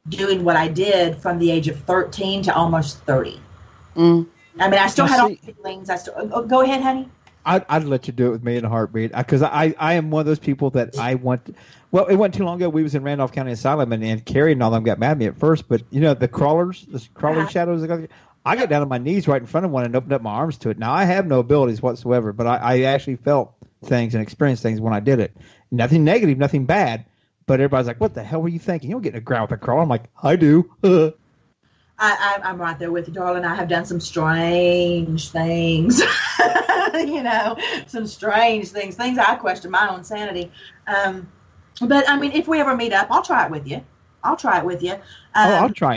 doing what I did from the age of 13 to almost 30. I mean, I still had all the feelings. Go ahead, honey. I'd let you do it with me in a heartbeat, because I am one of those people that I want. Well, it wasn't too long ago. We was in Randolph County Asylum, and Kerry and all them got mad at me at first. But the crawler shadows. I got down on my knees right in front of one and opened up my arms to it. Now I have no abilities whatsoever, but I actually felt things and experienced things when I did it. Nothing negative, nothing bad. But everybody's like, "What the hell were you thinking? You don't get in a ground with a crawler." I'm like, "I do." I'm right there with you, darling. I have done some strange things, some strange things I question my own sanity. But I mean, if we ever meet up, I'll try it with you. I'll try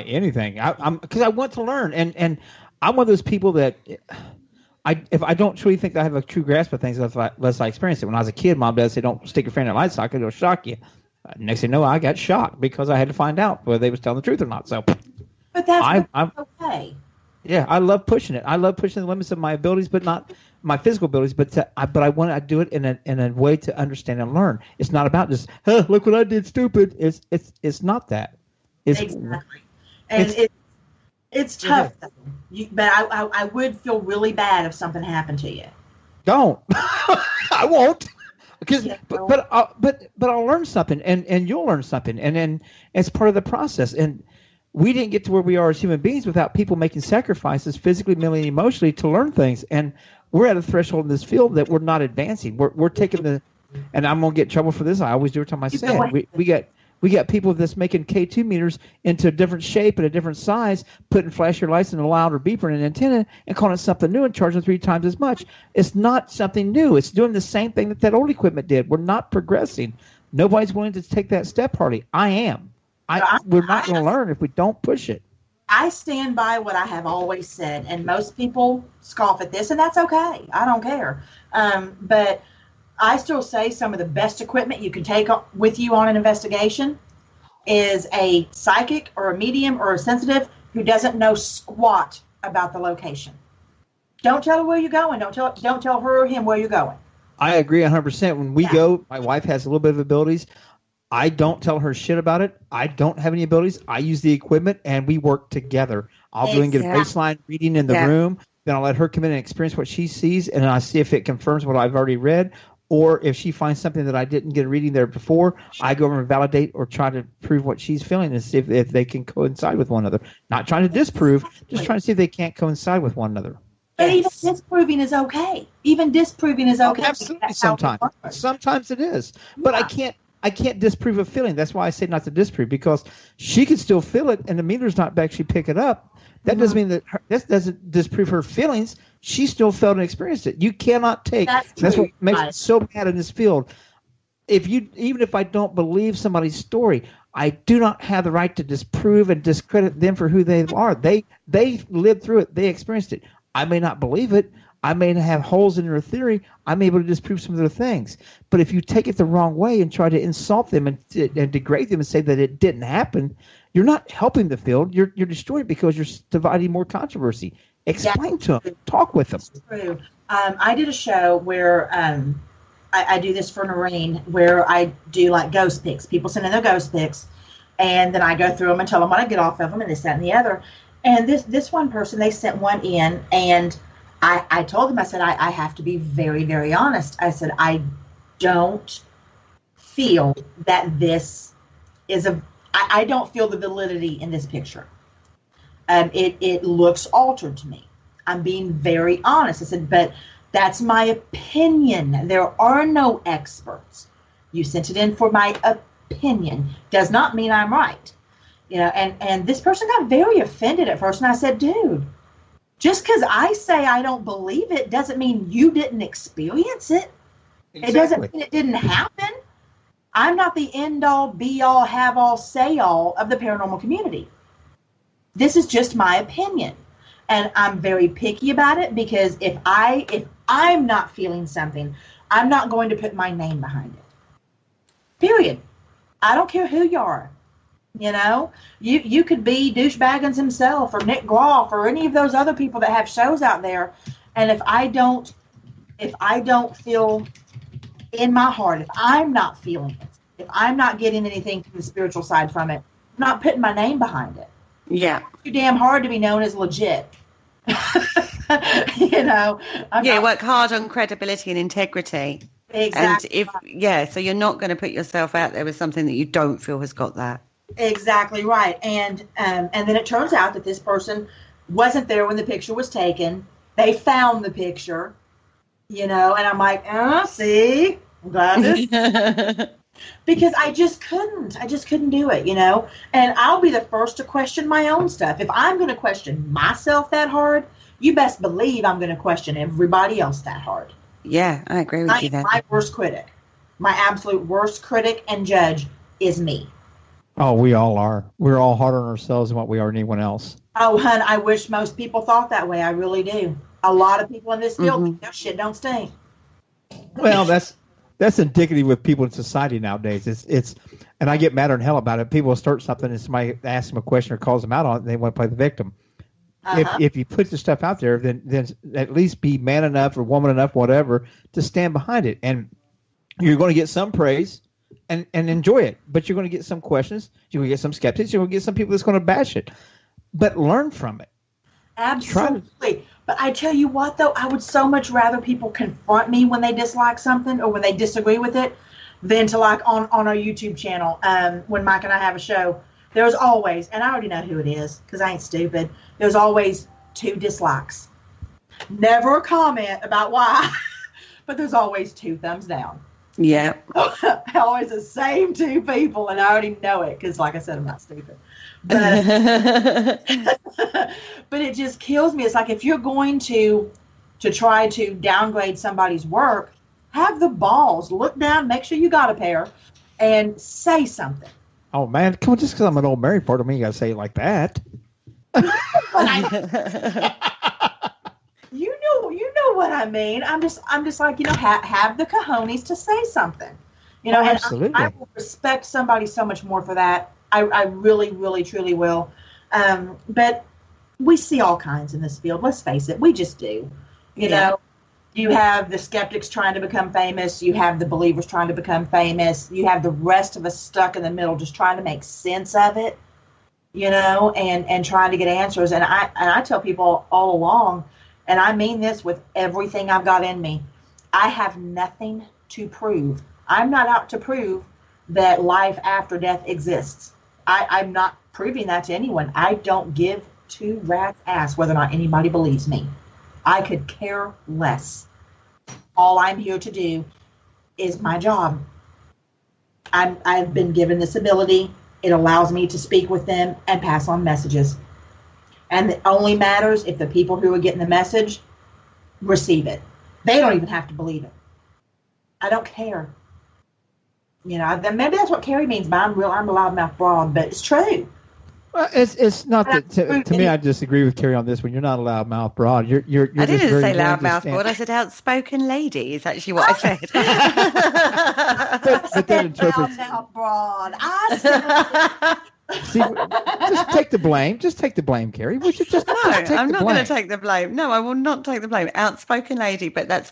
anything. Because I want to learn, and I'm one of those people that if I don't truly think that I have a true grasp of things unless I experience it. When I was a kid, Mom, Dad said, "Don't stick your finger in a light socket; it'll shock you." Next thing you know, I got shocked because I had to find out whether they was telling the truth or not. So. But that's okay. Yeah, I love pushing it. I love pushing the limits of my abilities, but not my physical abilities. But I want to do it in a way to understand and learn. It's not about just, look what I did, stupid. It's not that. Exactly. And it's tough, though. But I would feel really bad if something happened to you. Don't. I won't. But I'll learn something, and you'll learn something, and then it's part of the process. And we didn't get to where we are as human beings without people making sacrifices physically, mentally, and emotionally to learn things. And we're at a threshold in this field that we're not advancing. We're taking and I'm going to get in trouble for this. I always do every time I say it. We got people that's making K2 meters into a different shape and a different size, putting flasher lights and a louder beeper and an antenna and calling it something new and charging 3 times as much. It's not something new. It's doing the same thing that old equipment did. We're not progressing. Nobody's willing to take that step, Hardy. I am. We're not going to learn if we don't push it. I stand by what I have always said, and most people scoff at this, and that's okay. I don't care. But I still say some of the best equipment you can take with you on an investigation is a psychic or a medium or a sensitive who doesn't know squat about the location. Don't tell her where you're going. Don't tell her or him where you're going. I agree 100%. When we go, my wife has a little bit of abilities. I don't tell her shit about it. I don't have any abilities. I use the equipment, and we work together. I'll go and get a baseline reading in the room. Then I'll let her come in and experience what she sees, and I see if it confirms what I've already read. Or if she finds something that I didn't get a reading there before, I go over and validate or try to prove what she's feeling and see if they can coincide with one another. Not trying to disprove, just trying to see if they can't coincide with one another. But even disproving is okay. Absolutely, sometimes it is. But I can't disprove a feeling. That's why I say not to disprove, because she can still feel it, and the meter's not actually pick it up. That doesn't mean that that doesn't disprove her feelings. She still felt and experienced it. You cannot take. That's what makes it so bad in this field. Even if I don't believe somebody's story, I do not have the right to disprove and discredit them for who they are. They lived through it. They experienced it. I may not believe it. I may have holes in their theory. I'm able to disprove some of their things. But if you take it the wrong way and try to insult them and degrade them and say that it didn't happen, you're not helping the field. You're destroying it because you're dividing more controversy. Explain to them. Talk with them. That's true. I did a show where I do this for Noreen, where I do like ghost pics. People send in their ghost pics, and then I go through them and tell them what I get off of them and this, that, and the other. And this one person, they sent one in, and I told them, I said, I have to be very, very honest. I said, I don't feel that this is I don't feel the validity in this picture. It looks altered to me. I'm being very honest. I said, but that's my opinion. There are no experts. You sent it in for my opinion. Does not mean I'm right. And this person got very offended at first. And I said, dude, just because I say I don't believe it doesn't mean you didn't experience it. Exactly. It doesn't mean it didn't happen. I'm not the end-all, be-all, have-all, say-all of the paranormal community. This is just my opinion. And I'm very picky about it, because if I'm not feeling something, I'm not going to put my name behind it. Period. I don't care who you are. You know, you could be Douche Baggins himself or Nick Groff or any of those other people that have shows out there. And if I don't feel in my heart, if I'm not feeling it, if I'm not getting anything from the spiritual side from it, I'm not putting my name behind it. Yeah. It's too damn hard to be known as legit. You know. Work hard on credibility and integrity. Exactly. And so you're not going to put yourself out there with something that you don't feel has got that. Exactly right. And then it turns out that this person wasn't there when the picture was taken. They found the picture, you know, and I'm like, see, I'm glad this. Because I just couldn't do it, you know. And I'll be the first to question my own stuff. If I'm going to question myself that hard, you best believe I'm going to question everybody else that hard. Yeah, I agree with you there. My worst critic, my absolute worst critic and judge is me. Oh, we all are. We're all harder on ourselves than what we are on anyone else. Oh, hun, I wish most people thought that way. I really do. A lot of people in this field think that shit don't stink. Well, that's indicative of people in society nowadays. It's and I get madder than hell about it. People will start something and somebody asks them a question or calls them out on it, and they want to play the victim. If you put the stuff out there, then at least be man enough or woman enough, whatever, to stand behind it. And you're going to get some praise and enjoy it, but you're going to get some questions. You're going to get some skeptics. You're going to get some people that's going to bash it. But learn from it. Absolutely. But I tell you what, though, I would so much rather people confront me when they dislike something or when they disagree with it than to, like, on our YouTube channel, when Mike and I have a show, there's always, and I already know who it is because I ain't stupid, there's always 2 dislikes. Never a comment about why, but there's always 2 thumbs down. Yeah. Always the same 2 people, and I already know it because, like I said, I'm not stupid. But but it just kills me. It's like if you're going to try to downgrade somebody's work, have the balls, look down, make sure you got a pair, and say something. Oh man, come on! Just because I'm an old married part, I mean you got to say it like that. You know what I mean. I'm just like, you know, have the cojones to say something. You know, and I will respect somebody so much more for that. I really, really, truly will. But we see all kinds in this field. Let's face it, we just do. You know, you have the skeptics trying to become famous. You have the believers trying to become famous. You have the rest of us stuck in the middle just trying to make sense of it, you know, and trying to get answers. And I tell people all along, and I mean this with everything I've got in me, I have nothing to prove. I'm not out to prove that life after death exists. I'm not proving that to anyone. I don't give 2 rats ass whether or not anybody believes me. I could care less. All I'm here to do is my job. I've been given this ability. It allows me to speak with them and pass on messages. And it only matters if the people who are getting the message receive it. They don't even have to believe it. I don't care. You know, maybe that's what Kerry means by I'm a loudmouth broad, but it's true. Well, it's not that to me. I disagree with Kerry on this one. You're not a loudmouth broad. You're I didn't say loudmouth broad. I said outspoken lady. Is actually what I said. but that interprets loudmouth broad. I See, just take the blame. Just take the blame, Kerry. We should just I'm not going to take the blame. No, I will not take the blame. Outspoken lady, but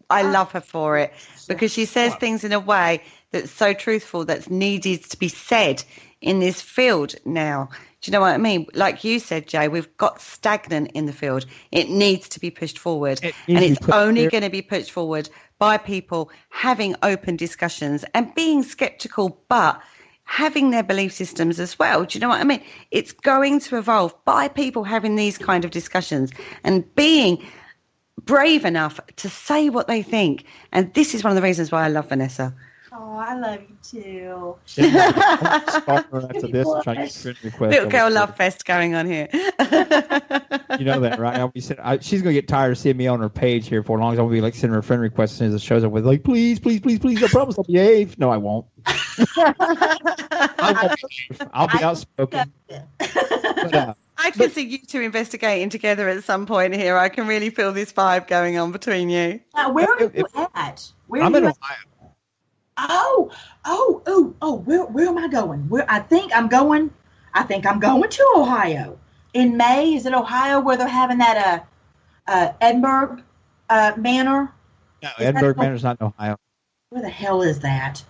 I love her for it because she says things in a way that's so truthful that's needed to be said in this field now. Do you know what I mean? Like you said, Jay, we've got stagnant in the field. It needs to be pushed forward. And it's only going to be pushed forward by people having open discussions and being skeptical, but having their belief systems as well. Do you know what I mean? It's going to evolve by people having these kind of discussions and being brave enough to say what they think. And this is one of the reasons why I love Vanessa. Oh, I love you too. Little girl love fest going on here. You know that, right? She's going to get tired of seeing me on her page here for as long as I'll be like sending her friend requests as soon as it shows up with like, please, please, please, please. I promise I'll behave. No, I won't. I'll be outspoken. I can see you 2 investigating together at some point here. I can really feel this vibe going on between you. Where are you at? I'm in Ohio. Where am I going? I think I'm going to Ohio in May. Is it Ohio where they're having that Edinburgh Manor? No, Edinburgh Manor's not in Ohio. Where the hell is that?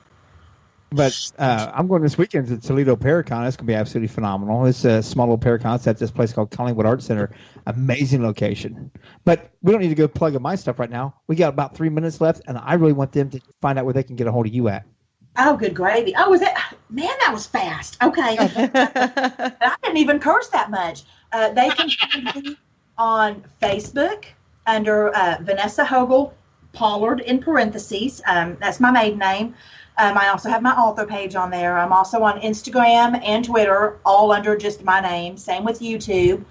But I'm going this weekend to Toledo Paracon. It's going to be absolutely phenomenal. It's a small little Paracon. It's at this place called Collingwood Art Center. Amazing location. But we don't need to go plug my stuff right now. We got about 3 minutes left, and I really want them to find out where they can get a hold of you at. Oh, good gravy. Oh, was that? Man, that was fast. Okay. I didn't even curse that much. They can find me on Facebook under Vanessa Hogle, Pollard in parentheses. That's my maiden name. I also have my author page on there. I'm also on Instagram and Twitter, all under just my name. Same with YouTube.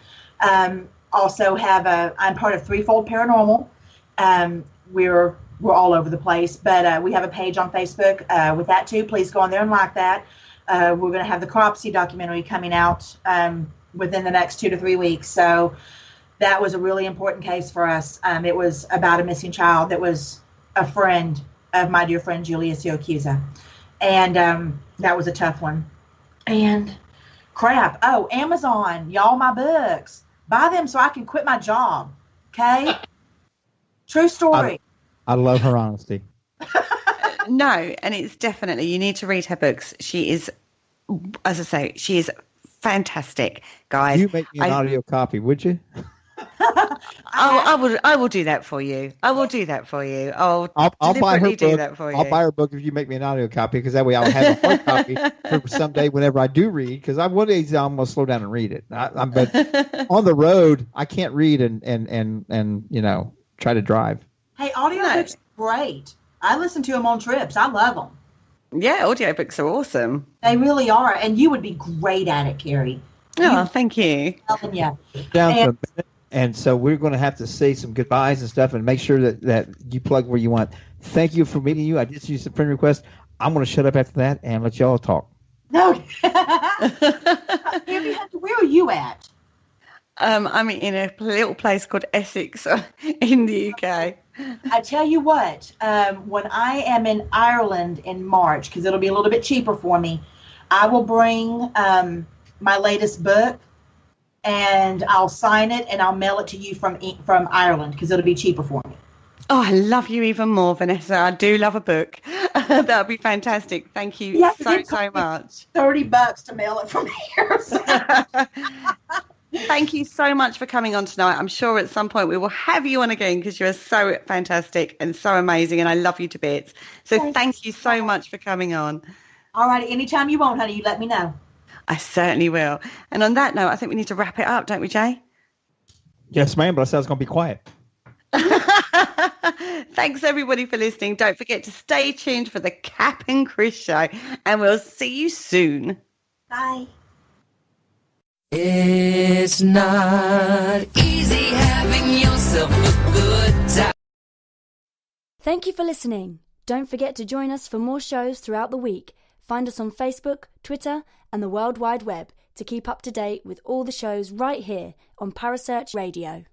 Also I'm part of Threefold Paranormal. We're all over the place, but we have a page on Facebook with that too. Please go on there and like that. We're going to have the Cropsey documentary coming out within the next 2 to 3 weeks. So that was a really important case for us. It was about a missing child that was a friend of my dear friend Julia Siracusa. And that was a tough one. And crap. Oh, Amazon, y'all, my books. Buy them so I can quit my job. Okay? True story. I love her honesty. No, and it's definitely, you need to read her books. She is, as I say, she is fantastic, guys. You make me an audio copy, would you? I will do that for you. I will do that for you. I'll buy her book. Do that for you. I'll buy her book if you make me an audio copy, because that way I'll have a hard copy for someday whenever I do read. Because one day I'm gonna slow down and read it. But on the road, I can't read and try to drive. Hey, audiobooks are great. I listen to them on trips. I love them. Yeah, audiobooks are awesome. They really are, and you would be great at it, Kerry. Oh, thank you. Telling you. Down to a minute. And so we're going to have to say some goodbyes and stuff and make sure that you plug where you want. Thank you for meeting you. I did see some friend requests. I'm going to shut up after that and let y'all talk. No. Where are you at? I'm in a little place called Essex in the UK. I tell you what, when I am in Ireland in March, because it'll be a little bit cheaper for me, I will bring my latest book. And I'll sign it and I'll mail it to you from Ireland because it'll be cheaper for me. Oh, I love you even more, Vanessa. I do love a book. That would be fantastic. Thank you so much. $30 to mail it from here. Thank you so much for coming on tonight. I'm sure at some point we will have you on again because you're so fantastic and so amazing, and I love you to bits. So thank you so much for coming on. All right. Anytime you want, honey, you let me know. I certainly will. And on that note, I think we need to wrap it up, don't we, Jay? Yes, ma'am, but I said I was going to be quiet. Thanks, everybody, for listening. Don't forget to stay tuned for the Cap and Chris show, and we'll see you soon. Bye. It's not easy having yourself a good time. Thank you for listening. Don't forget to join us for more shows throughout the week. Find us on Facebook, Twitter, and the World Wide Web to keep up to date with all the shows right here on Parasearch Radio.